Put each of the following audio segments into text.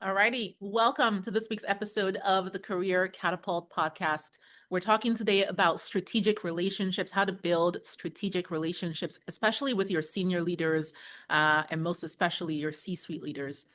Alrighty, welcome to this week's episode of the Career Catapult podcast. We're talking today about strategic relationships, how to build strategic relationships, especially with your senior leaders, and most especially your C-suite leaders.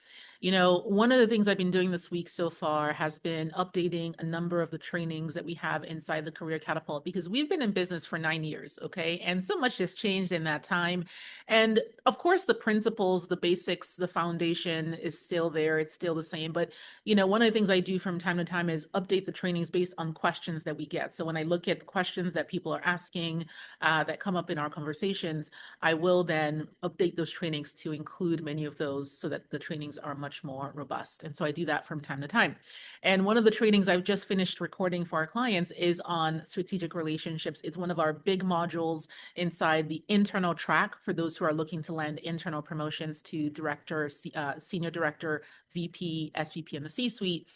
One of the things I've been doing this week so far has been updating a number of the trainings that we have inside the Career Catapult because we've been in business for 9 years, okay? And so much has changed in that time. And of course, the principles, the basics, the foundation is still there. It's still the same. But, one of the things I do from time to time is update the trainings based on questions that we get. So when I look at questions that people are asking that come up in our conversations, I will then update those trainings to include many of those so that the trainings are much more robust. And so I do that from time to time. And one of the trainings I've just finished recording for our clients is on strategic relationships. It's one of our big modules inside the internal track for those who are looking to land internal promotions to director, senior director, VP, SVP, and the C-suite.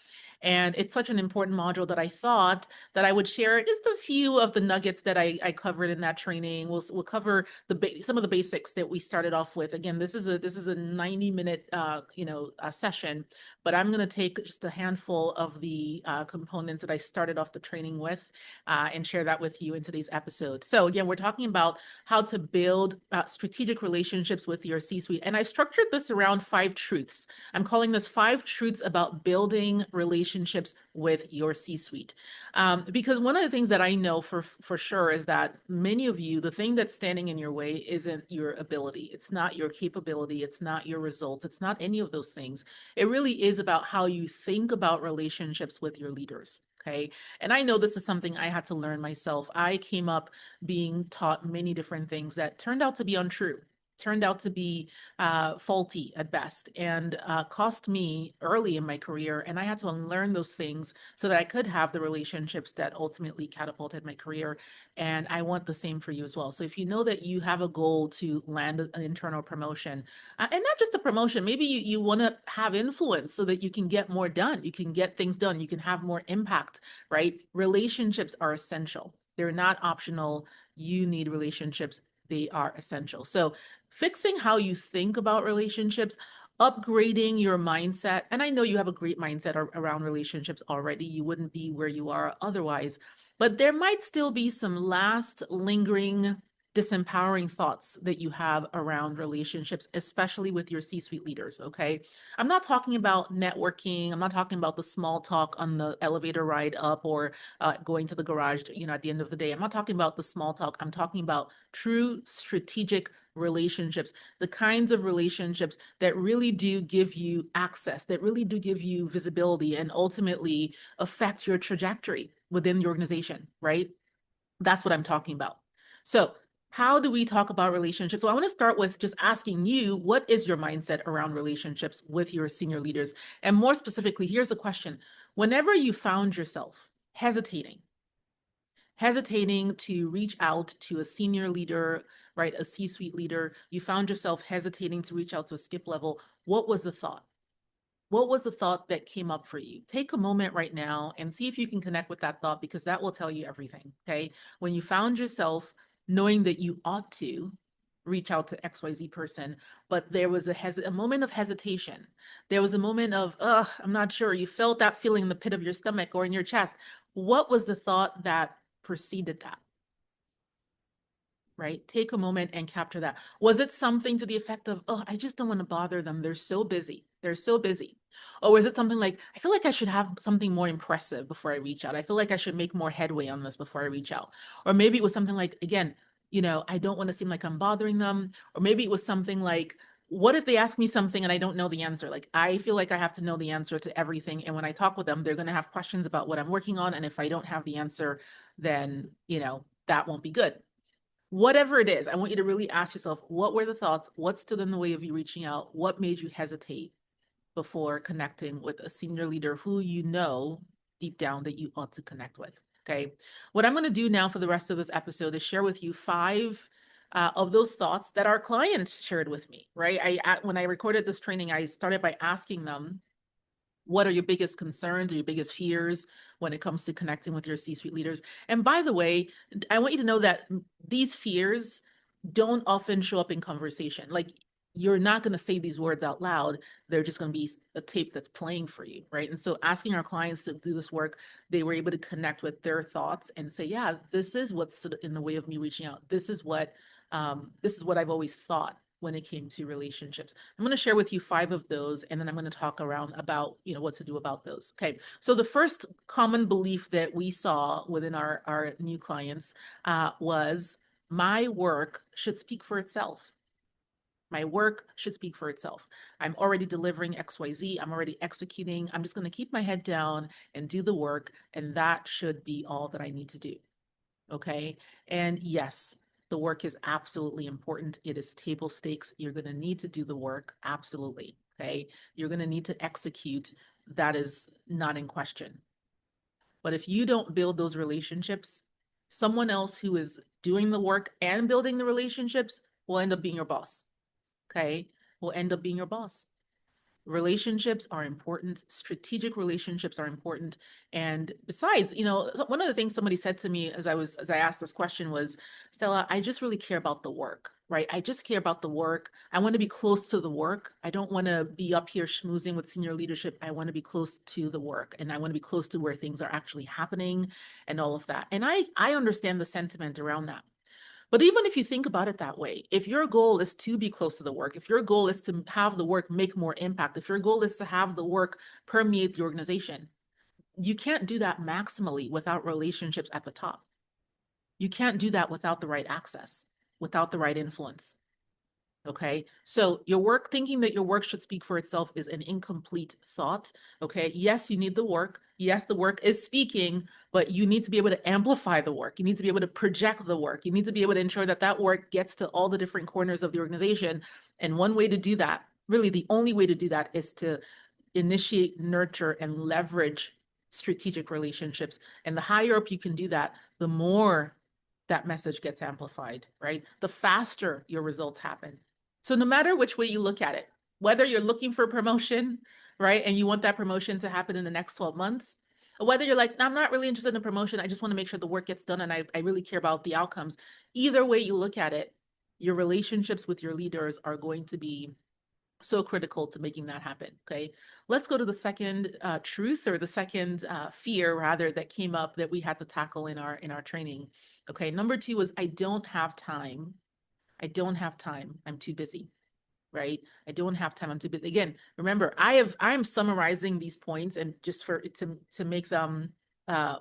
And it's such an important module that I thought that I would share just a few of the nuggets that I covered in that training. We'll cover some of the basics that we started off with. Again, this is a 90-minute session, but I'm going to take just a handful of the components that I started off the training with and share that with you in today's episode. So again, we're talking about how to build strategic relationships with your C-suite, and I've structured this around 5 truths. I'm calling this 5 truths about building relationships with your C-suite. Because one of the things that I know for sure is that many of you, the thing that's standing in your way isn't your ability. It's not your capability. It's not your results. It's not any of those things. It really is about how you think about relationships with your leaders. Okay. And I know this is something I had to learn myself. I came up being taught many different things that turned out to be untrue, turned out to be faulty at best, and cost me early in my career. And I had to unlearn those things so that I could have the relationships that ultimately catapulted my career. And I want the same for you as well. So if you know that you have a goal to land an internal promotion, and not just a promotion, maybe you want to have influence so that you can get more done, you can get things done, you can have more impact, right? Relationships are essential. They're not optional. You need relationships. They are essential. So fixing how you think about relationships, upgrading your mindset. And I know you have a great mindset around relationships already. You wouldn't be where you are otherwise, but there might still be some last lingering disempowering thoughts that you have around relationships, especially with your C-suite leaders. Okay. I'm not talking about networking. I'm not talking about the small talk on the elevator ride up or going to the garage, at the end of the day. I'm not talking about the small talk. I'm talking about true strategic relationships, the kinds of relationships that really do give you access, that really do give you visibility and ultimately affect your trajectory within the organization, right? That's what I'm talking about. So, how do we talk about relationships? Well, I want to start with just asking you, what is your mindset around relationships with your senior leaders? And more specifically, here's a question. Whenever you found yourself hesitating to reach out to a senior leader, right, a C-suite leader, you found yourself hesitating to reach out to a skip level, what was the thought? What was the thought that came up for you? Take a moment right now and see if you can connect with that thought because that will tell you everything, okay? When you found yourself knowing that you ought to reach out to XYZ person, but there was a moment of hesitation. There was a moment of, I'm not sure. You felt that feeling in the pit of your stomach or in your chest. What was the thought that preceded that? Right? Take a moment and capture that. Was it something to the effect of, oh, I just don't want to bother them. They're so busy. They're so busy. Or was it something like, I feel like I should have something more impressive before I reach out. I feel like I should make more headway on this before I reach out. Or maybe it was something like, again, I don't want to seem like I'm bothering them. Or maybe it was something like, what if they ask me something and I don't know the answer? Like, I feel like I have to know the answer to everything. And when I talk with them, they're going to have questions about what I'm working on. And if I don't have the answer, then, that won't be good. Whatever it is, I want you to really ask yourself, what were the thoughts? What stood in the way of you reaching out? What made you hesitate before connecting with a senior leader who you know deep down that you ought to connect with? Okay. What I'm going to do now for the rest of this episode is share with you 5 of those thoughts that our clients shared with me, right? When I recorded this training, I started by asking them, what are your biggest concerns or your biggest fears when it comes to connecting with your C-suite leaders? And by the way, I want you to know that these fears don't often show up in conversation. Like you're not going to say these words out loud. They're just going to be a tape that's playing for you, right? And so asking our clients to do this work, they were able to connect with their thoughts and say, yeah, this is what's stood in the way of me reaching out. This is what I've always thought when it came to relationships. I'm going to share with you 5 of those, and then I'm going to talk around about, what to do about those. Okay. So the first common belief that we saw within our new clients was my work should speak for itself. My work should speak for itself. I'm already delivering XYZ. I'm already executing. I'm just going to keep my head down and do the work. And that should be all that I need to do. Okay. And yes, the work is absolutely important. It is table stakes. You're going to need to do the work. Absolutely. Okay. You're going to need to execute. That is not in question. But if you don't build those relationships, someone else who is doing the work and building the relationships will end up being your boss. Okay, will end up being your boss. Relationships are important. Strategic relationships are important. And besides, one of the things somebody said to me as I asked this question was, Stella, I just really care about the work, right? I just care about the work. I want to be close to the work. I don't want to be up here schmoozing with senior leadership. I want to be close to the work, and I want to be close to where things are actually happening and all of that. And I understand the sentiment around that. But even if you think about it that way, if your goal is to be close to the work, if your goal is to have the work make more impact, if your goal is to have the work permeate the organization, you can't do that maximally without relationships at the top. You can't do that without the right access, without the right influence. Okay, so thinking that your work should speak for itself is an incomplete thought. Okay, yes, you need the work. Yes, the work is speaking, but you need to be able to amplify the work. You need to be able to project the work. You need to be able to ensure that that work gets to all the different corners of the organization. And one way to do that, really the only way to do that, is to initiate, nurture, and leverage strategic relationships. And the higher up you can do that, the more that message gets amplified, right? The faster your results happen. So no matter which way you look at it, whether you're looking for promotion, right, and you want that promotion to happen in the next 12 months, or whether you're like, I'm not really interested in promotion, I just want to make sure the work gets done and I really care about the outcomes. Either way you look at it, your relationships with your leaders are going to be so critical to making that happen. Okay, let's go to the second truth, or the second fear rather, that came up that we had to tackle in our training. Okay, number 2 was I don't have time. I don't have time. I'm too busy. Right? I don't have time. I'm too busy. Again, remember, I'm summarizing these points and just to make them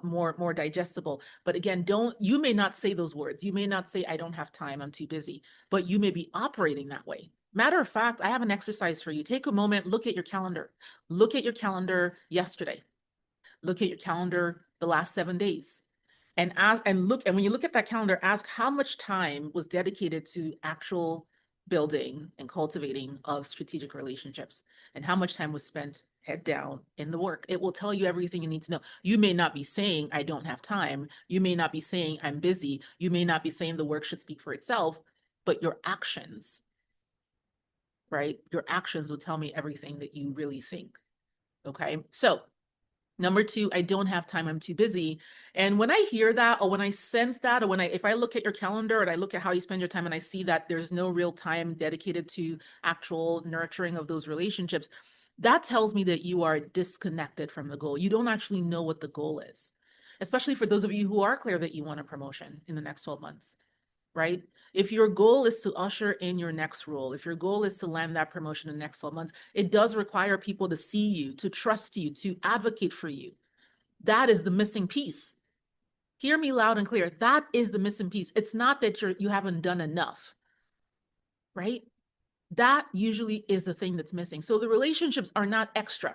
more digestible. But again, you may not say those words. You may not say I don't have time, I'm too busy, but you may be operating that way. Matter of fact, I have an exercise for you. Take a moment, look at your calendar. Look at your calendar yesterday. Look at your calendar the last 7 days. And when you look at that calendar, ask how much time was dedicated to actual building and cultivating of strategic relationships, and how much time was spent head down in the work. It will tell you everything you need to know. You may not be saying, I don't have time. You may not be saying, I'm busy. You may not be saying the work should speak for itself, but your actions, right? Your actions will tell me everything that you really think. Okay. So number 2, I don't have time, I'm too busy. And when I hear that, or when I sense that, or if I look at your calendar and I look at how you spend your time and I see that there's no real time dedicated to actual nurturing of those relationships, that tells me that you are disconnected from the goal. You don't actually know what the goal is, especially for those of you who are clear that you want a promotion in the next 12 months. Right? If your goal is to usher in your next role, if your goal is to land that promotion in the next 12 months, it does require people to see you, to trust you, to advocate for you. That is the missing piece. Hear me loud and clear. That is the missing piece. It's not that you haven't done enough, right? That usually is the thing that's missing. So the relationships are not extra.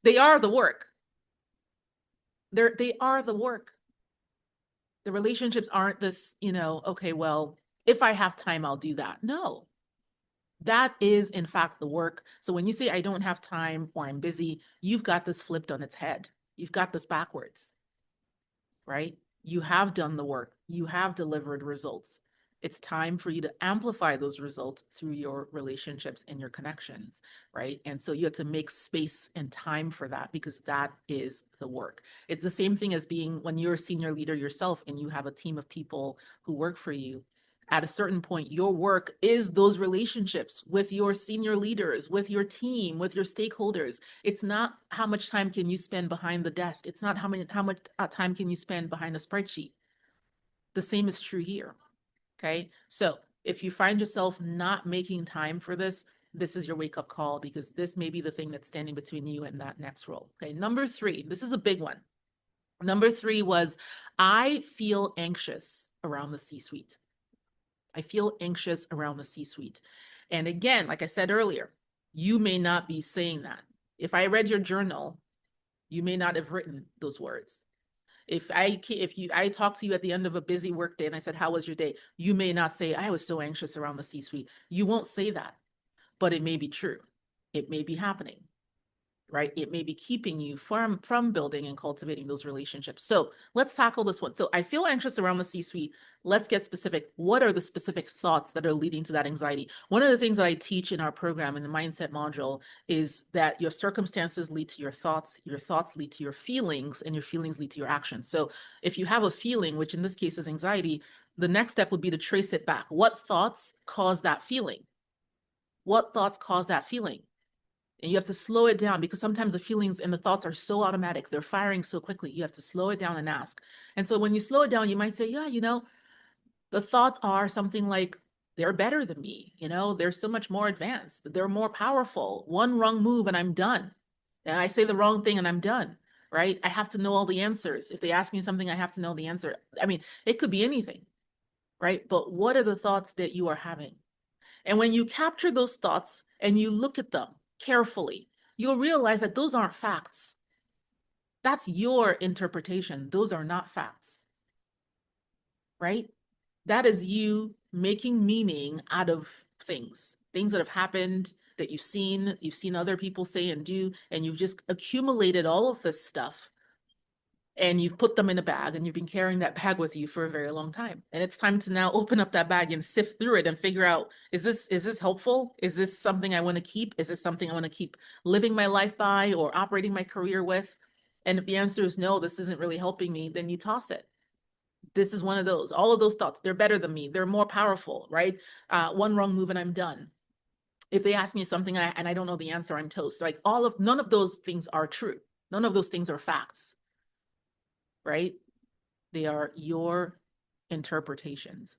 They are the work. They are the work. The relationships aren't this, okay, well, if I have time, I'll do that. No, that is in fact the work. So when you say I don't have time or I'm busy, you've got this flipped on its head. You've got this backwards, right? You have done the work. You have delivered results. It's time for you to amplify those results through your relationships and your connections, right? And so you have to make space and time for that, because that is the work. It's the same thing as being when you're a senior leader yourself and you have a team of people who work for you. At a certain point, your work is those relationships with your senior leaders, with your team, with your stakeholders. It's not how much time can you spend behind the desk. It's not how much time can you spend behind a spreadsheet. The same is true here. Okay. So if you find yourself not making time for this, this is your wake up call, because this may be the thing that's standing between you and that next role. Okay. Number 3, this is a big one. Number 3 was, I feel anxious around the C-suite. I feel anxious around the C-suite. And again, like I said earlier, you may not be saying that. If I read your journal, you may not have written those words. If I talked to you at the end of a busy work day and I said, how was your day? You may not say, I was so anxious around the C-suite. You won't say that, but it may be true. It may be happening, right? It may be keeping you from building and cultivating those relationships. So let's tackle this one. So I feel anxious around the C-suite. Let's get specific. What are the specific thoughts that are leading to that anxiety? One of the things that I teach in our program in the mindset module is that your circumstances lead to your thoughts lead to your feelings, and your feelings lead to your actions. So if you have a feeling, which in this case is anxiety, the next step would be to trace it back. What thoughts cause that feeling? What thoughts cause that feeling? And you have to slow it down, because sometimes the feelings and the thoughts are so automatic. They're firing so quickly. You have to slow it down and ask. And so when you slow it down, you might say, yeah, the thoughts are something like, they're better than me. They're so much more advanced. They're more powerful. One wrong move and I'm done. And I say the wrong thing and I'm done, right? I have to know all the answers. If they ask me something, I have to know the answer. I mean, it could be anything, right? But what are the thoughts that you are having? And when you capture those thoughts and you look at them carefully, you'll realize that those aren't facts. That's your interpretation. Those are not facts, right? That is you making meaning out of things that have happened, that you've seen other people say and do, and you've just accumulated all of this stuff and you've put them in a bag, and you've been carrying that bag with you for a very long time. And it's time to now open up that bag and sift through it and figure out, is this helpful? Is this something I want to keep? Is this something I want to keep living my life by or operating my career with? And if the answer is no, this isn't really helping me, then you toss it. This is one of those. All of those thoughts, they're better than me. They're more powerful, right? One wrong move and I'm done. If they ask me something and I don't know the answer, I'm toast. Like none of those things are true. None of those things are facts. Right? They are your interpretations,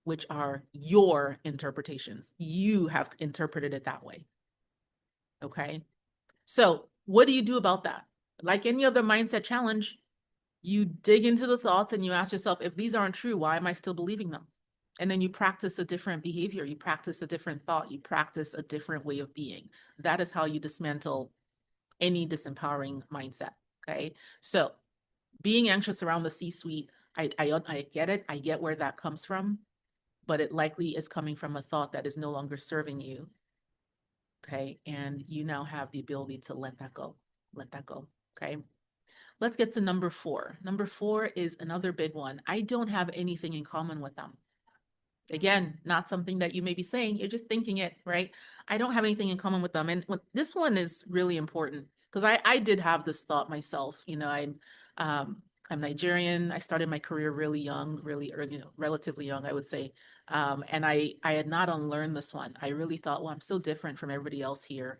which are your interpretations. You have interpreted it that way. Okay. So what do you do about that? Like any other mindset challenge, you dig into the thoughts and you ask yourself, if these aren't true, why am I still believing them? And then you practice a different behavior. You practice a different thought. You practice a different way of being. That is how you dismantle any disempowering mindset. Okay. So being anxious around the C-suite, I get it. I get where that comes from, but it likely is coming from a thought that is no longer serving you. Okay. And you now have the ability to let that go. Let that go. Okay. Let's get to number 4. Number 4 is another big one. I don't have anything in common with them. Again, not something that you may be saying, you're just thinking it, right? I don't have anything in common with them. And this one is really important, because I did have this thought myself. I'm Nigerian. I started my career really young, really early, relatively young, I would say. And I had not unlearned this one. I really thought, well, I'm so different from everybody else here.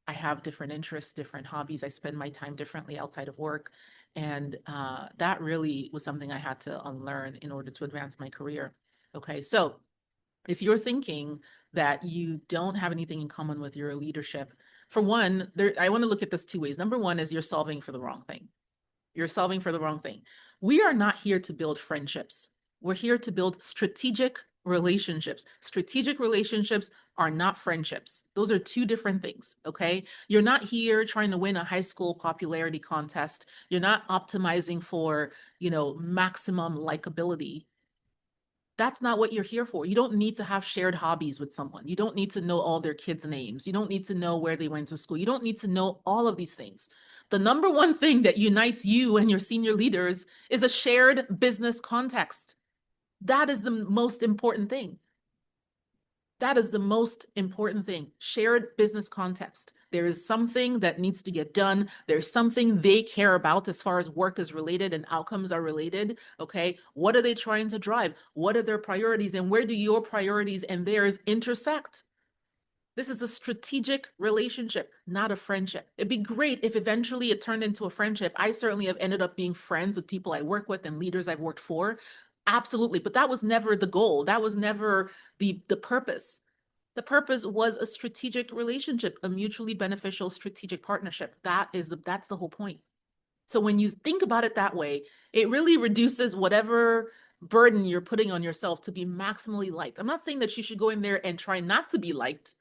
I have different interests, different hobbies. I spend my time differently outside of work. And that really was something I had to unlearn in order to advance my career. Okay, so if you're thinking that you don't have anything in common with your leadership, for one, I want to look at this 2 ways. Number 1 is you're solving for the wrong thing. You're solving for the wrong thing. We are not here to build friendships. We're here to build strategic relationships. Strategic relationships are not friendships. Those are 2 different things, okay? You're not here trying to win a high school popularity contest. You're not optimizing for, maximum likability. That's not what you're here for. You don't need to have shared hobbies with someone. You don't need to know all their kids' names. You don't need to know where they went to school. You don't need to know all of these things. The number one thing that unites you and your senior leaders is a shared business context. That is the most important thing. That is the most important thing, shared business context. There is something that needs to get done. There's something they care about as far as work is related and outcomes are related. Okay. What are they trying to drive? What are their priorities? And where do your priorities and theirs intersect? This is a strategic relationship, not a friendship. It'd be great if eventually it turned into a friendship. I certainly have ended up being friends with people I work with and leaders I've worked for. Absolutely. But that was never the goal. That was never the purpose. The purpose was a strategic relationship, a mutually beneficial strategic partnership. That's the whole point. So when you think about it that way, it really reduces whatever burden you're putting on yourself to be maximally liked. I'm not saying that you should go in there and try not to be liked,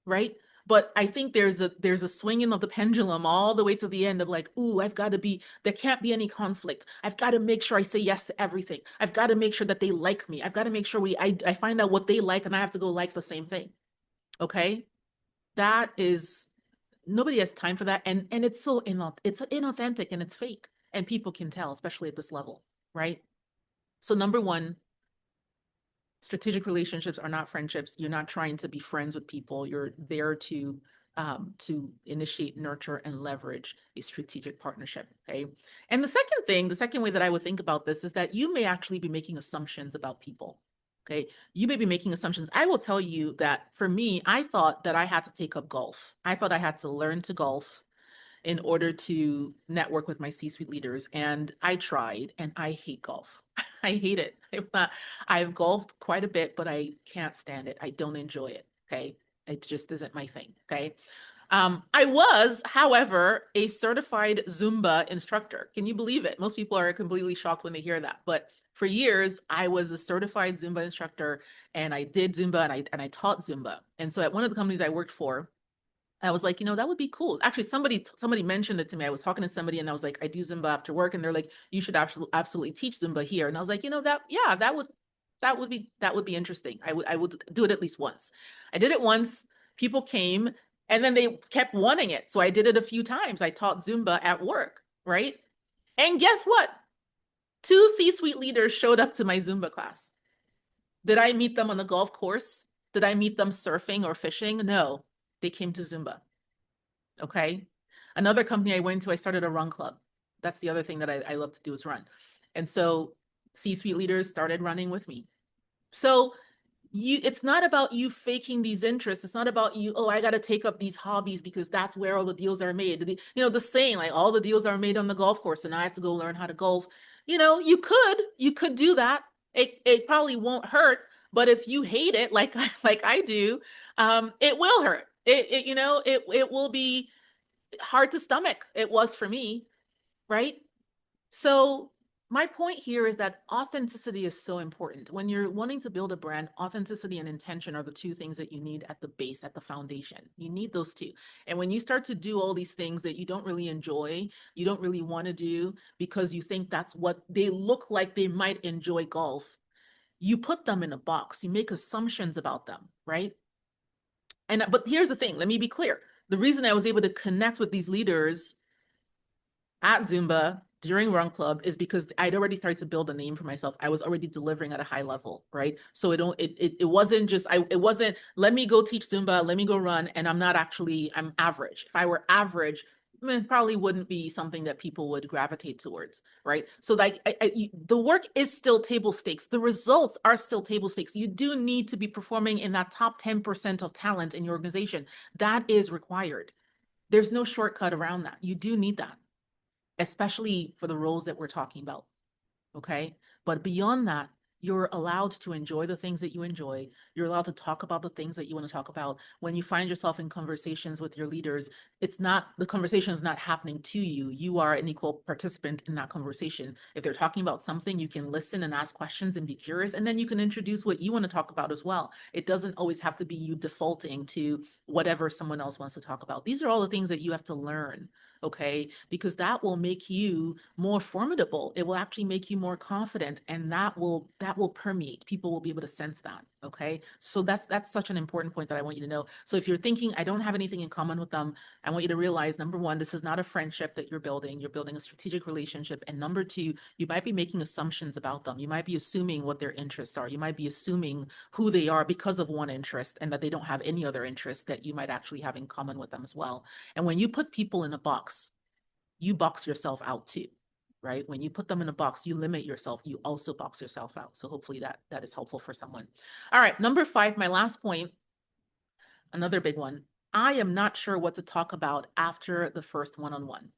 right? But I think there's a swinging of the pendulum all the way to the end of like, ooh, there can't be any conflict. I've got to make sure I say yes to everything. I've got to make sure that they like me. I've got to make sure I find out what they like and I have to go like the same thing. Okay? Nobody has time for that. And it's it's inauthentic and it's fake. And people can tell, especially at this level, right? So number one, strategic relationships are not friendships. You're not trying to be friends with people. You're there to initiate, nurture, and leverage a strategic partnership. Okay. And the second way that I would think about this is that you may actually be making assumptions about people. Okay. You may be making assumptions. I will tell you that for me, I thought that I had to take up golf. I thought I had to learn to golf in order to network with my C-suite leaders. And I tried and I hate golf. I hate it. I've golfed quite a bit, but I can't stand it. I don't enjoy it. Okay. It just isn't my thing. Okay. I was, however, a certified Zumba instructor. Can you believe it? Most people are completely shocked when they hear that. But for years, I was a certified Zumba instructor and I did Zumba and I taught Zumba. And so at one of the companies I worked for, I was like, that would be cool. Actually, somebody mentioned it to me. I was talking to somebody and I was like, I do Zumba after work. And they're like, you should absolutely teach Zumba here. And I was like, that would be interesting. I would do it at least once. I did it once. People came and then they kept wanting it. So I did it a few times. I taught Zumba at work, right? And guess what? 2 C-suite leaders showed up to my Zumba class. Did I meet them on a golf course? Did I meet them surfing or fishing? No. They came to Zumba. Okay. Another company I went to, I started a run club. That's the other thing that I love to do is run. And so C-suite leaders started running with me. So it's not about you faking these interests. It's not about you, oh, I got to take up these hobbies because that's where all the deals are made. The saying, like all the deals are made on the golf course and I have to go learn how to golf. You could do that. It probably won't hurt, but if you hate it like I do, it will hurt. It will be hard to stomach. It was for me, right? So my point here is that authenticity is so important. When you're wanting to build a brand, authenticity and intention are the 2 things that you need at the base, at the foundation. You need those 2. And when you start to do all these things that you don't really enjoy, you don't really want to do because you think that's what they look like they might enjoy golf, you put them in a box. You make assumptions about them, right? But here's the thing, let me be clear. The reason I was able to connect with these leaders at Zumba during Run Club is because I'd already started to build a name for myself. I was already delivering at a high level, right? So it wasn't just it wasn't let me go teach Zumba, let me go run, and I'm average. If I were average, probably wouldn't be something that people would gravitate towards, right? So like the work is still table stakes. The results are still table stakes. You do need to be performing in that top 10% of talent in your organization. That is required. There's no shortcut around that. You do need that, especially for the roles that we're talking about. Okay. But beyond that, you're allowed to enjoy the things that you enjoy. You're allowed to talk about the things that you want to talk about. When you find yourself in conversations with your leaders, the conversation is not happening to you. You are an equal participant in that conversation. If they're talking about something, you can listen and ask questions and be curious, and then you can introduce what you want to talk about as well. It doesn't always have to be you defaulting to whatever someone else wants to talk about. These are all the things that you have to learn. Okay, because that will make you more formidable. It will actually make you more confident, and that will permeate. People will be able to sense that. Okay, so that's such an important point that I want you to know. So if you're thinking, I don't have anything in common with them, I want you to realize, number one, this is not a friendship that you're building. You're building a strategic relationship. And number two, you might be making assumptions about them. You might be assuming what their interests are. You might be assuming who they are because of one interest and that they don't have any other interest that you might actually have in common with them as well. And when you put people in a box, you box yourself out too, right? When you put them in a box, you limit yourself, you also box yourself out. So hopefully that is helpful for someone. All right, number 5, my last point, another big one. I am not sure what to talk about after the first one-on-one.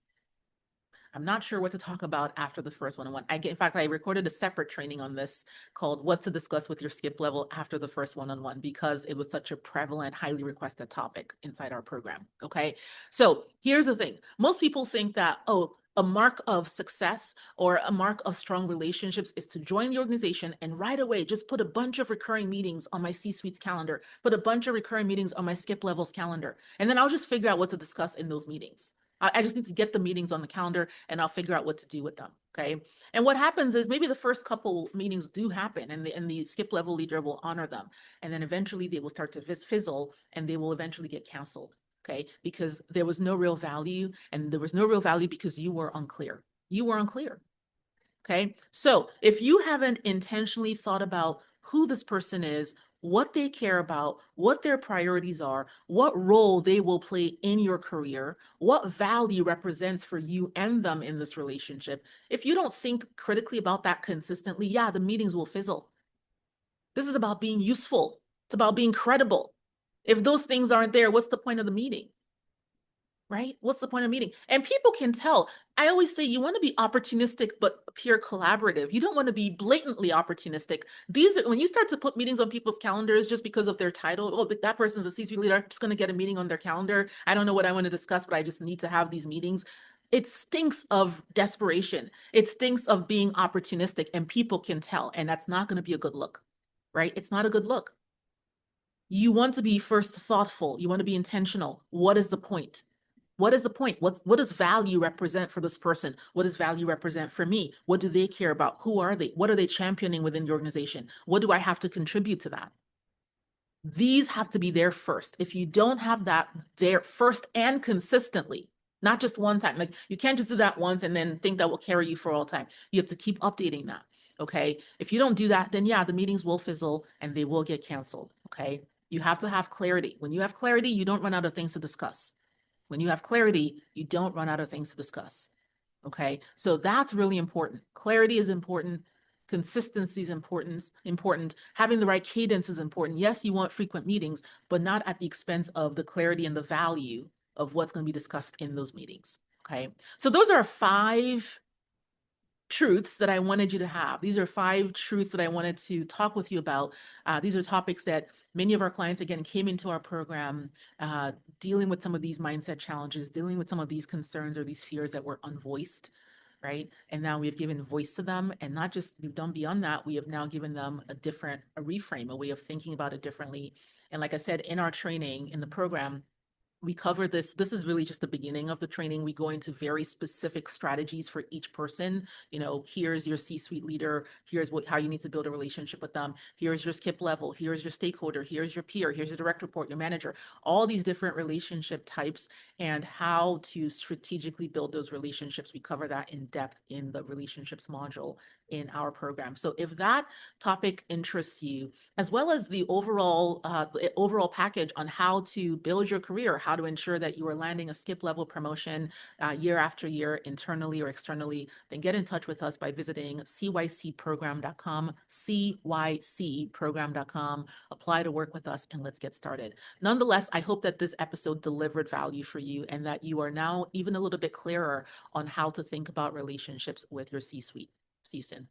I'm not sure what to talk about after the first one-on-one. In fact, I recorded a separate training on this called What to Discuss with Your Skip Level After the First One-on-One because it was such a prevalent, highly requested topic inside our program. Okay. So here's the thing. Most people think that, oh, a mark of success or a mark of strong relationships is to join the organization and right away just put a bunch of recurring meetings on my C-suite's calendar, put a bunch of recurring meetings on my skip levels calendar, and then I'll just figure out what to discuss in those meetings. I just need to get the meetings on the calendar and I'll figure out what to do with them. Okay. And what happens is maybe the first couple meetings do happen and the skip level leader will honor them. And then eventually they will start to fizzle and they will eventually get canceled. Okay. Because there was no real value and there was no real value because you were unclear. You were unclear. Okay. So if you haven't intentionally thought about who this person is, what they care about, what their priorities are, what role they will play in your career, what value represents for you and them in this relationship, if you don't think critically about that consistently, yeah, the meetings will fizzle. This is about being useful. It's about being credible. If those things aren't there, what's the point of the meeting? Right? What's the point of meeting? And people can tell. I always say you want to be opportunistic, but pure collaborative. You don't want to be blatantly opportunistic. These are when you start to put meetings on people's calendars just because of their title. Oh, that person's a C-suite leader. I'm just going to get a meeting on their calendar. I don't know what I want to discuss, but I just need to have these meetings. It stinks of desperation. It stinks of being opportunistic, and people can tell. And that's not going to be a good look, right? It's not a good look. You want to be first thoughtful. You want to be intentional. What is the point? What is the point? What does value represent for this person? What does value represent for me? What do they care about? Who are they? What are they championing within the organization? What do I have to contribute to that? These have to be there first. If you don't have that there first and consistently, not just one time, like you can't just do that once and then think that will carry you for all time. You have to keep updating that. Okay. If you don't do that, then yeah, the meetings will fizzle and they will get canceled. Okay. You have to have clarity. When you have clarity, you don't run out of things to discuss. When you have clarity, you don't run out of things to discuss. Okay, so that's really important. Clarity is important. Consistency is important. Having the right cadence is important. Yes, you want frequent meetings, but not at the expense of the clarity and the value of what's going to be discussed in those meetings. Okay, so those are 5 truths that I wanted you to have. These are 5 truths that I wanted to talk with you about. These are topics that many of our clients, again, came into our program dealing with some of these mindset challenges, dealing with some of these concerns or these fears that were unvoiced, right? And now we have given voice to them, and not just we've done beyond that, we have now given them a reframe, a way of thinking about it differently. And like I said, in our training, in the program, we cover this. This is really just the beginning of the training. We go into very specific strategies for each person. You know, here's your C-suite leader. Here's how you need to build a relationship with them. Here's your skip level. Here's your stakeholder. Here's your peer. Here's your direct report, your manager, all these different relationship types and how to strategically build those relationships. We cover that in depth in the relationships module in our program. So if that topic interests you, as well as the overall package on how to build your career, how to ensure that you are landing a skip level promotion year after year, internally or externally, then get in touch with us by visiting cycprogram.com, cycprogram.com. Apply to work with us and let's get started. Nonetheless, I hope that this episode delivered value for you and that you are now even a little bit clearer on how to think about relationships with your C-suite. See you soon.